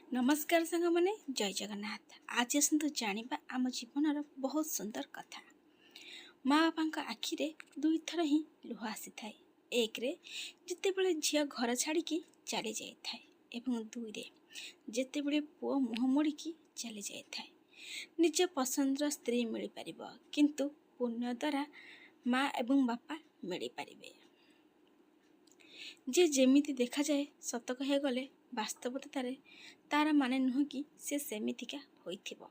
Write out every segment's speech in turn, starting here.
नमस्कार सांग मैंने जय जगन्नाथ। आज आसतु जानिबा आम जीवनर बहुत सुंदर कथा। माँ बापा आखिरे दुई थर ही लुह आसी थाए। एक रे जितेबले झिया घर छाड़ी चली जाए एवं दुई रे जितेबले पुओ मुह मोड़िकी चली जाए। निज पसंदर स्त्री मिल पार किंतु पुण्य द्वारा माँ एवं बापा मिल पारे। जे जेमिति देखा जाए सत कह गले बास्तवतार तार माने नुह कि से सेमितिका होइथिबो।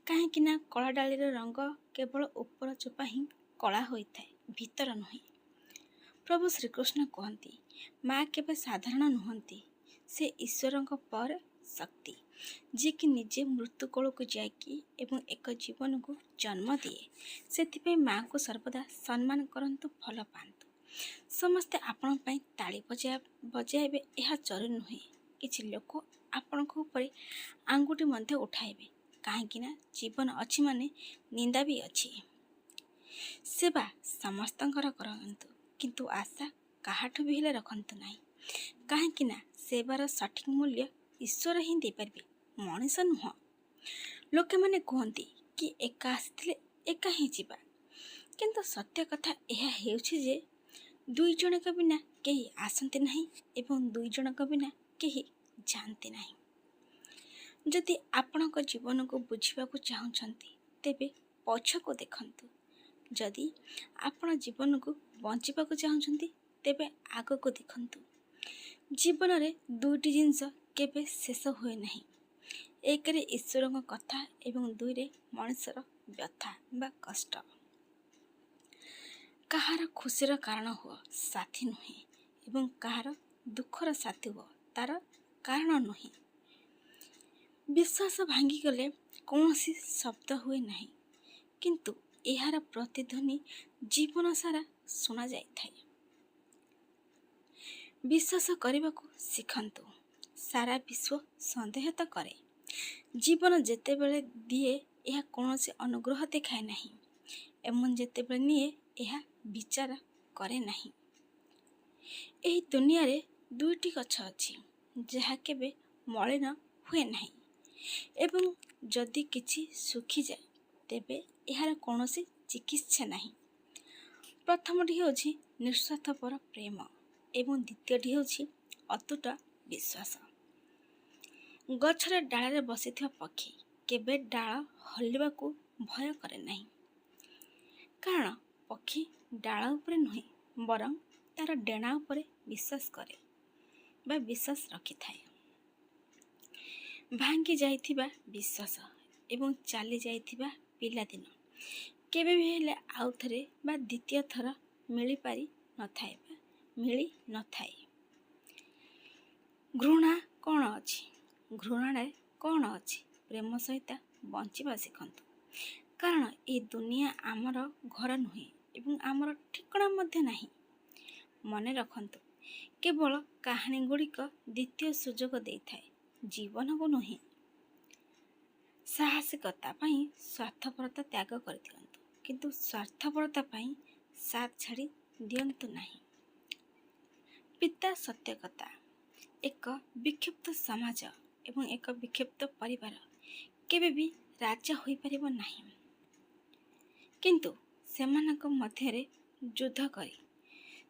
काहेकि ना कला डालीर रंग केवल ऊपर चोपा ही कला होइथाए, भीतर नुहे। प्रभु श्रीकृष्ण कहती माँ केवल साधारण नुहंती, से ईश्वर पर शक्ति जी कि निजे मृत्यु कोल को जाकि एवं एक जीवन को जन्म दिए। से माँ को सर्वदा सम्मान करंतु, भल पांतु। समस्ते आपण पाई ताली बजाइबे यह जरूरी नुहे। किछि लोक आपण ऊपर आंगुठी मध्य उठाइबे, काहेकि ना जीवन अछि माने निंदा भी अछि। सेवा समस्तंकर करंतु, किंतु आशा काहाठु भी हेले रखंतु नाही। काहेकि ना सेवार सठिक मूल्य ईश्वर ही दे पारबे, मनीष नुह। लोके माने कहती कि एका आसिथिले एका ही जीवा, किंतु सत्य कथा यह हेउछि जे दुई जनक बिना कहीं आसती नहीं एवं दुई जनक बिना कहीं जानती नहीं। जदि आपण जीवन को बुझा चाहते तेबे पछको देखंतु। जदि आपण जीवन को बंचिबा चाहते तेबे आग को देखंतु। जीवन रे दुईटी जिनस केबे शेष हुए नहीं। एक रे ईश्वर कथा एवं दुई रे मनुष्यर व्यथा बा कष्ट। कहार खुशीर कारण हुआ साथी नुहे एवं कहार दुखर साथी हुआ तार कारण नुहे। विश्वास भांगी गले कौन सी शब्द हुए नहीं, किंतु यार प्रतिध्वनि जीवन सारा सुना जाए। विश्वास करने को शिखंतु। सारा विश्व संदेह तो करे। जीवन जेतेबेले दिए यह कौन से अनुग्रह देखाए नहीं एवं जेतेबेले निए यह विचार करे नहीं। एही दुनिया रे दुईटी गछ अछि जहा केबे मलिन हुए नहीं एवं जदि किछि सुखी जाए तेबे यार कौनसी चिकित्सा नहीं। प्रथमटी होछि निस्वार्थपर प्रेम एवं द्वितीयटी होछि अतुट विश्वास। गछरे डाଳରେ बसिथिबा पक्षी केबे डाळ हलिबाकू भय करे नहीं, कारण पक्षी डाळ उपरे नुहे बरं तार डेणा उपरे विश्वास करे बा विश्वास रखि थाए। भांगी जाइथिबा विश्वास एवं चली जाइथिबा पिलादिन केबे भी हेले आउ थरे बा द्वितीय थर मिली पारि नथाए बा मिली नथाए। घृणा कौन अछि? घृणारे कौन अछि? प्रेम सहित बंचिबा शिखंतु। कारण ए दुनिया आमर घर नुहे एवं आमर ठिकणा मध्य नहीं। मने रखंतु, केवल कहानी गुड़िक द्वितीय सुजोग दे थाए, जीवन को नुहे। साहसिकता पाई स्वार्थपरता त्याग कर दियंतु, किंतु स्वार्थपरता पाई साथ छाड़ी दियंतु नहीं। पिता सत्य कथा। एक विक्षिप्त समाज एवं एक विक्षिप्त परिवार केबे भी राजा होई परिबो नहीं, किंतु सेमानक मध्यरे युद्ध करी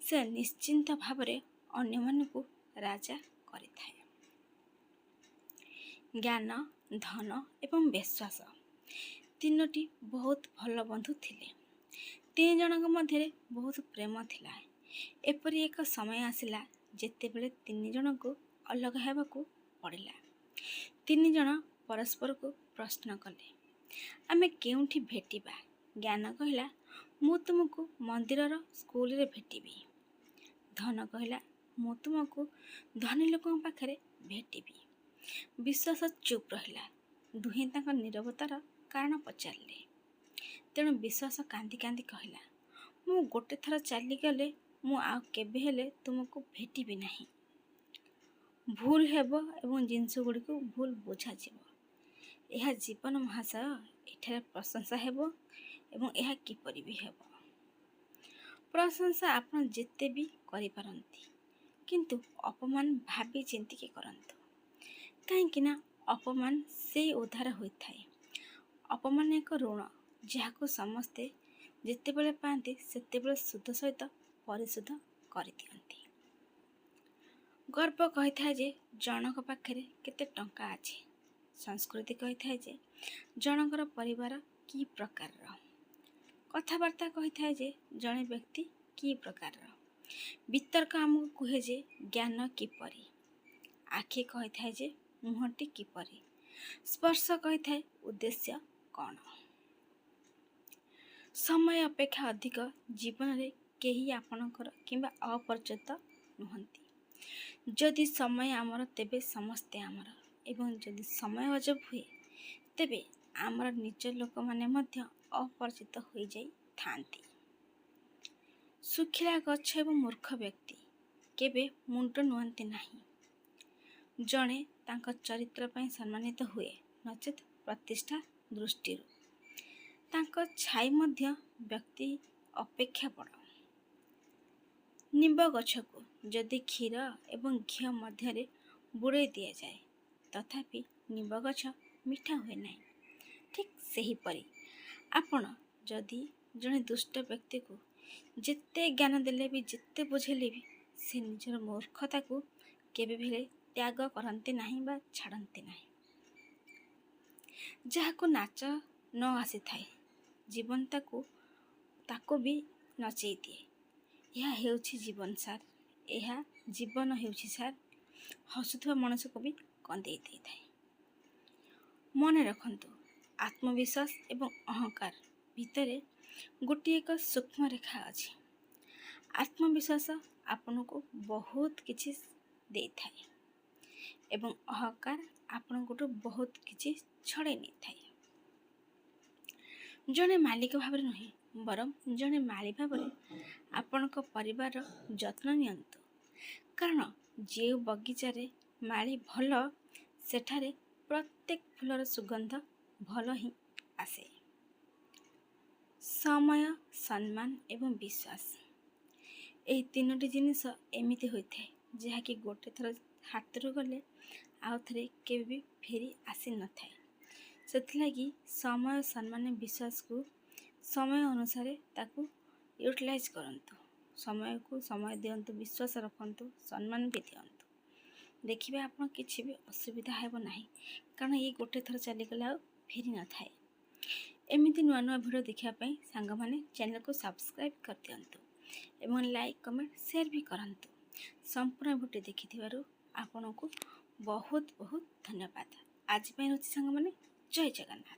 से निश्चिंत भावरे अन्य मानकु राजा करि थाए। ज्ञान, धन एवं विश्वास तीनोटी बहुत भल बंधु थिले। तीन जनक मध्यरे बहुत प्रेम थिला। एपरि एक समय आसिला जेतेबेले तीन जनक अलग हेबाकू पड़िला। तीन जन परस्पर को प्रश्न कले, आमे केउठी भेटिबा? ज्ञान कहला, मु तुमको मंदिरर स्कूल रे भेटिबी। धन कहला, मु तुमको धनी लोकों पाखरे भेटिबी। विश्वास चुप रहिला। दुहें तांकर नीरवतार कारण पचारले। तेणु विश्वास कांदी कांदी कहला, मु गोटे थर चली गले मु आ केबे हेले तुमको भेटिबी नहीं। भूल हेबो एवं जिनस गुड़ी को भूल बुझा जीवो। यह जीवन महाशय, एठारे प्रशंसा हेबो एवं यह किपरि भी हेबो। प्रशंसा आपण जेते भी करि पारंती, किंतु अपमान भाबी चिंतिके करंतु। काहेकि ना ଅପମାନ ସେଇ ଉଦ୍ଧାର ହୋଇଥାଏ। ଅପମାନ ଏକ ଋଣ ଯାହାକୁ ସମସ୍ତେ ଯେତେବେଳେ ପାଆନ୍ତି ସେତେବେଳେ ସୁଧ ସହିତ ପରିଶୋଧ କରିଦିଅନ୍ତି। ଗର୍ବ କହିଥାଏ ଯେ ଜଣଙ୍କ ପାଖରେ କେତେ ଟଙ୍କା ଅଛି। ସଂସ୍କୃତି କହିଥାଏ ଯେ ଜଣଙ୍କର ପରିବାର କି ପ୍ରକାରର। କଥାବାର୍ତ୍ତା କହିଥାଏ ଯେ ଜଣେ ବ୍ୟକ୍ତି କି ପ୍ରକାରର। ବିତର୍କ ଆମକୁ କୁହେ ଯେ ଜ୍ଞାନ କିପରି। ଆଖି କହିଥାଏ ଯେ ମୁହଁଟି କିପରି। ସ୍ପର୍ଶ କହିଥାଏ ଉଦ୍ଦେଶ୍ୟ କ'ଣ। ସମୟ ଅପେକ୍ଷା ଅଧିକ ଜୀବନରେ କେହି ଆପଣଙ୍କର କିମ୍ବା ଅପରିଚିତ ନୁହନ୍ତି। ଯଦି ସମୟ ଆମର ତେବେ ସମସ୍ତେ ଆମର, ଏବଂ ଯଦି ସମୟ ଅଜବ ହୁଏ ତେବେ ଆମର ନିଜ ଲୋକମାନେ ମଧ୍ୟ ଅପରିଚିତ ହୋଇଯାଇଥାନ୍ତି। ଶୁଖିଲା ଗଛ ଏବଂ ମୂର୍ଖ ବ୍ୟକ୍ତି କେବେ ମୁଣ୍ଡ ନୁଆନ୍ତି ନାହିଁ। ଜଣେ ତାଙ୍କ ଚରିତ୍ର ପାଇଁ ସମ୍ମାନିତ ହୁଏ, ନଚେତ୍ ପ୍ରତିଷ୍ଠା ଦୃଷ୍ଟିରୁ। ତାଙ୍କ ଛାଇ ମଧ୍ୟ ବ୍ୟକ୍ତି ଅପେକ୍ଷା ବଡ଼। ନିମ୍ବ ଗଛକୁ ଯଦି କ୍ଷୀର ଏବଂ ଘିଅ ମଧ୍ୟରେ ବୁଡ଼େଇ ଦିଆଯାଏ ତଥାପି ନିମ୍ବ ଗଛ ମିଠା ହୁଏ ନାହିଁ। ଠିକ୍ ସେହିପରି ଆପଣ ଯଦି ଜଣେ ଦୁଷ୍ଟ ବ୍ୟକ୍ତିକୁ ଯେତେ ଜ୍ଞାନ ଦେଲେ ବି ଯେତେ ବୁଝେଇଲେ ବି ସେ ନିଜର ମୂର୍ଖତାକୁ କେବେ ବି ହେଲେ ତ୍ୟାଗ କରନ୍ତି ନାହିଁ ବା ଛାଡ଼ନ୍ତି ନାହିଁ। ଯାହାକୁ ନାଚ ନ ଆସିଥାଏ ଜୀବନ ତାକୁ ବି ନଚେଇ ଦିଏ। ଏହା ହେଉଛି ଜୀବନ ସାର୍। ଏହା ଜୀବନ ହେଉଛି ସାର୍। ହସୁଥିବା ମଣିଷକୁ ବି କନ୍ଦେଇ ଦେଇଥାଏ। ମନେ ରଖନ୍ତୁ, ଆତ୍ମବିଶ୍ୱାସ ଏବଂ ଅହଙ୍କାର ଭିତରେ ଗୋଟିଏ ଏକ ସୂକ୍ଷ୍ମ ରେଖା ଅଛି। ଆତ୍ମବିଶ୍ୱାସ ଆପଣଙ୍କୁ ବହୁତ କିଛି ଦେଇଥାଏ ଏବଂ ଅହଙ୍କାର ଆପଣଙ୍କଠୁ ବହୁତ କିଛି ଛଡ଼େଇ ନେଇଥାଏ। ଜଣେ ମାଲିକ ଭାବରେ ନୁହେଁ ବରଂ ଜଣେ ମାଳି ଭାବରେ ଆପଣଙ୍କ ପରିବାରର ଯତ୍ନ ନିଅନ୍ତୁ। କାରଣ ଯେଉଁ ବଗିଚାରେ ମାଳି ଭଲ ସେଠାରେ ପ୍ରତ୍ୟେକ ଫୁଲର ସୁଗନ୍ଧ ଭଲ ହିଁ ଆସେ। ସମୟ, ସମ୍ମାନ ଏବଂ ବିଶ୍ୱାସ, ଏହି ତିନୋଟି ଜିନିଷ ଏମିତି ହୋଇଥାଏ ଯାହାକି ଗୋଟେ ଥର ହାତରୁ ଗଲେ ଆଉ ଥରେ କେବେ ବି ଫେରି ଆସିନଥାଏ। ସେଥିଲାଗି ସମୟ, ସମ୍ମାନ, ବିଶ୍ୱାସକୁ ସମୟ ଅନୁସାରେ ତାକୁ ୟୁଟିଲାଇଜ୍ କରନ୍ତୁ। ସମୟକୁ ସମୟ ଦିଅନ୍ତୁ, ବିଶ୍ୱାସ ରଖନ୍ତୁ, ସମ୍ମାନ ବି ଦିଅନ୍ତୁ। ଦେଖିବେ ଆପଣ କିଛି ବି ଅସୁବିଧା ହେବ ନାହିଁ, କାରଣ ଏଇ ଗୋଟେ ଥର ଚାଲିଗଲେ ଆଉ ଫେରି ନଥାଏ। ଏମିତି ନୂଆ ନୂଆ ଭିଡ଼ିଓ ଦେଖିବା ପାଇଁ ସାଙ୍ଗମାନେ ଚ୍ୟାନେଲକୁ ସବସ୍କ୍ରାଇବ୍ କରିଦିଅନ୍ତୁ ଏବଂ ଲାଇକ୍, କମେଣ୍ଟ, ସେୟାର ବି କରନ୍ତୁ। ସମ୍ପୂର୍ଣ୍ଣ ଭିଡ଼ିଓ ଦେଖିଥିବାରୁ ଆପଣଙ୍କୁ ବହୁତ ବହୁତ ଧନ୍ୟବାଦ। ଆଜି ପାଇଁ ରହୁଛି ସାଙ୍ଗମାନେ, ଜୟ ଜଗନ୍ନାଥ।